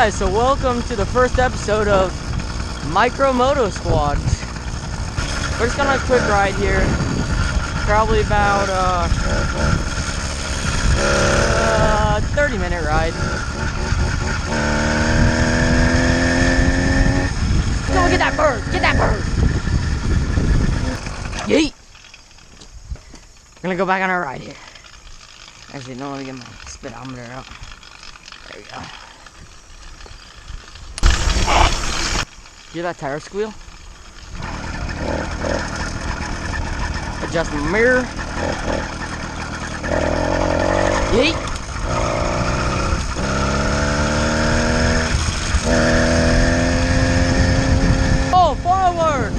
guys, so welcome to the first episode of Micro Moto Squad. We're just going on a quick ride here, probably about 30-minute ride. Go get that bird, get that bird! Yeet! We're gonna go back on our ride here. Actually, no, let me get my speedometer out. There we go. Hear that tire squeal? Adjust my mirror. Yeet! Oh, forward!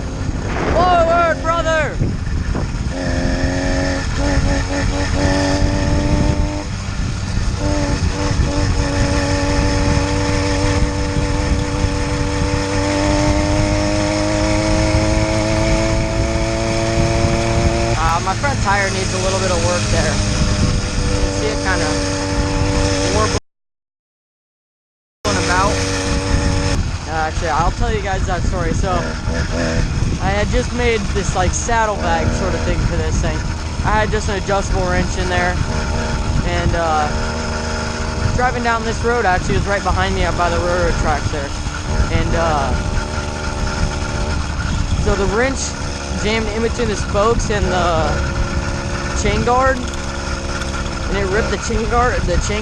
Forward, brother! My front tire needs a little bit of work there. You can see it kind of warbling about. Actually, I'll tell you guys that story. So, I had just made this like saddlebag sort of thing for this thing. I had just an adjustable wrench in there, and driving down this road, actually, it was right behind me, up by the railroad tracks there, and so the wrench jammed in between the spokes and the chain guard, and it ripped the chain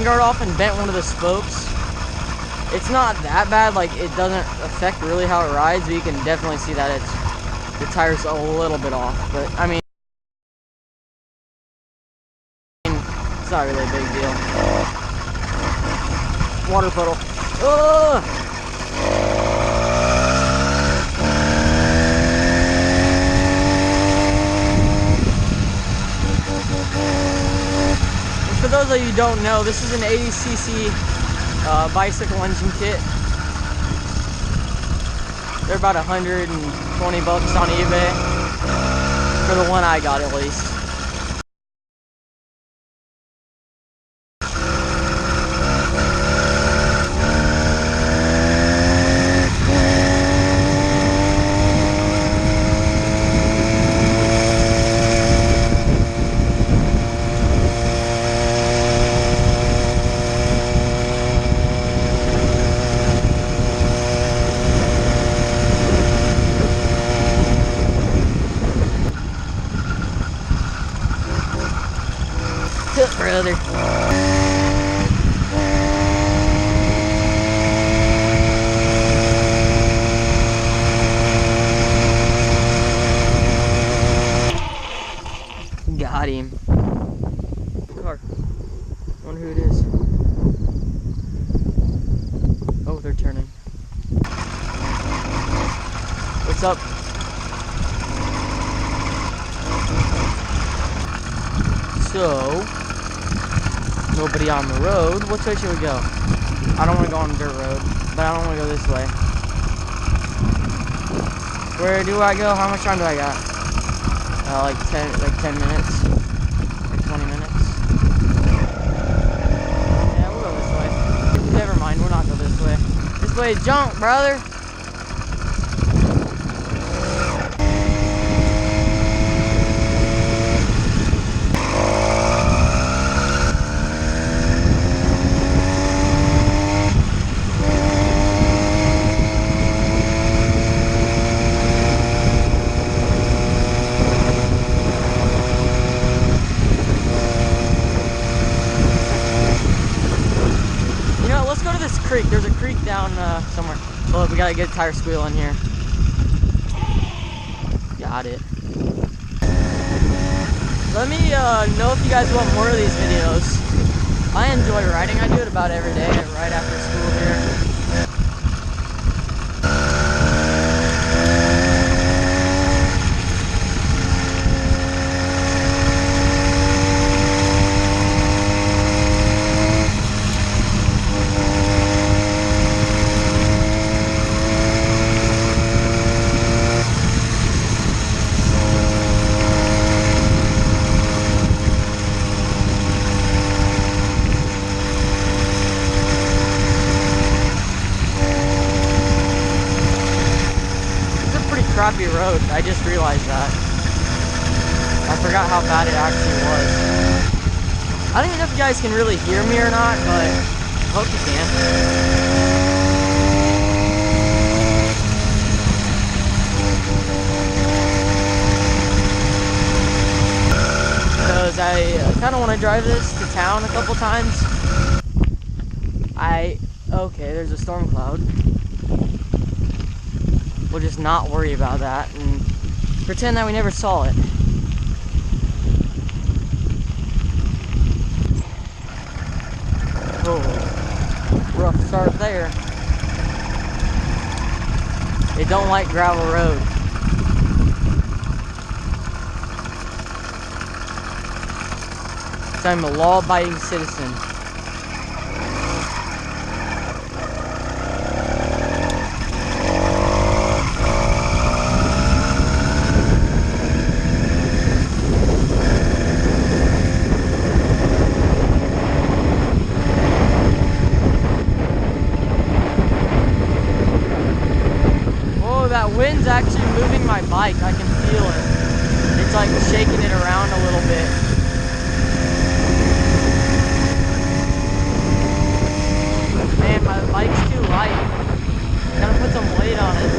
guard off and bent one of the spokes. It's not that bad, like it doesn't affect really how it rides, but you can definitely see that the tire's a little bit off. But I mean, it's not really a big deal. Water puddle. Ugh! For those of you who don't know, this is an 80cc bicycle engine kit. They're about $120 on eBay, for the one I got at least. Brother. Got him. Car. Wonder who it is. Oh, they're turning. What's up? So, nobody on the road. Which way should we go? I don't want to go on the dirt road, but I don't want to go this way. Where do I go? How much time do I got? Like 10 minutes, like 20 minutes. Yeah, we'll go this way. Never mind, we'll not go this way. This way is junk, brother. Creek. There's a creek down somewhere. Well, we gotta get a tire squeal in here. Got it. Let me know if you guys want more of these videos. I enjoy riding. I do it about every day right after school here. crappy road. I just realized that. I forgot how bad it actually was. I don't even know if you guys can really hear me or not, but I hope you can. Because I kind of want to drive this to town a couple times. Okay, there's a storm cloud. We'll just not worry about that and pretend that we never saw it. Oh, rough start there. They don't like gravel road. I'm a law-abiding citizen. That wind's actually moving my bike. I can feel it. It's like shaking it around a little bit. Man, my bike's too light. Gotta put some weight on it.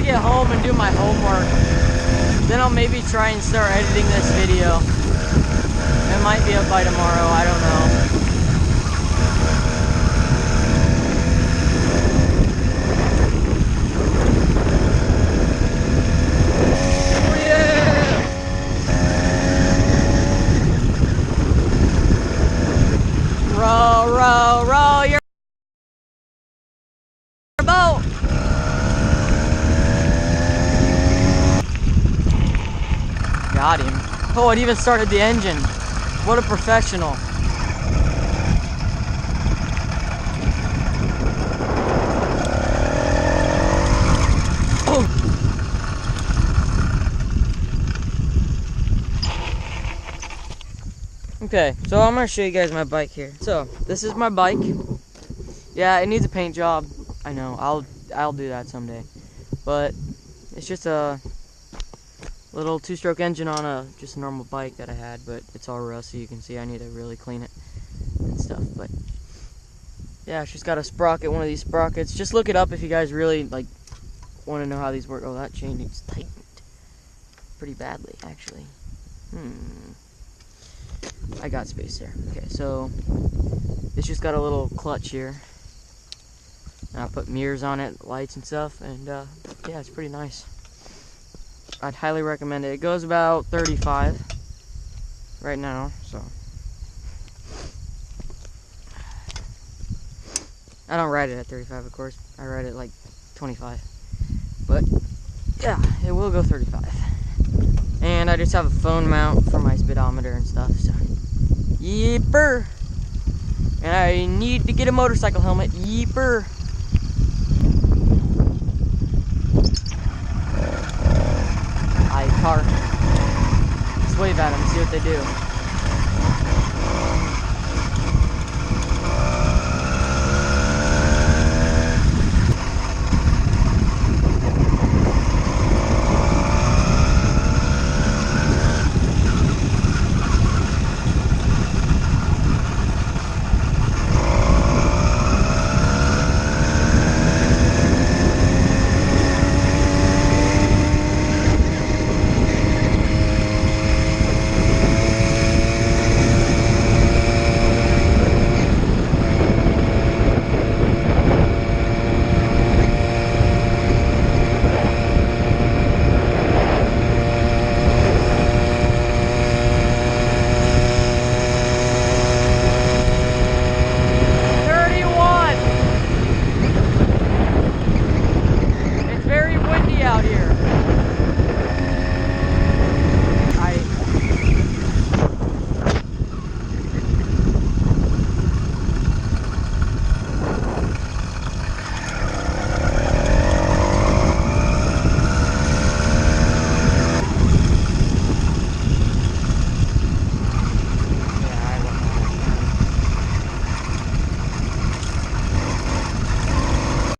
Get home and do my homework. Then I'll maybe try and start editing this video. It might be up by tomorrow, I don't know. Oh yeah! Row, row, row your boat! Got him. Oh, it even started the engine. What a professional. Oh. Okay, so I'm gonna show you guys my bike here. So, this is my bike. Yeah, it needs a paint job. I know, I'll do that someday. But it's just a little two-stroke engine on just a normal bike that I had, but it's all rusty. You can see I need to really clean it and stuff. But yeah, she's got a sprocket, one of these sprockets. Just look it up if you guys really want to know how these work. Oh, that chain needs tightened pretty badly, actually. I got space there. Okay, so it's just got a little clutch here. And I put mirrors on it, lights and stuff, and yeah, it's pretty nice. I'd highly recommend it. It goes about 35 right now, so I don't ride it at 35, of course. I ride it like 25, but yeah, it will go 35. And I just have a phone mount for my speedometer and stuff, so yeeper. And I need to get a motorcycle helmet. Yeeper. Car. Let's wave at them, see what they do.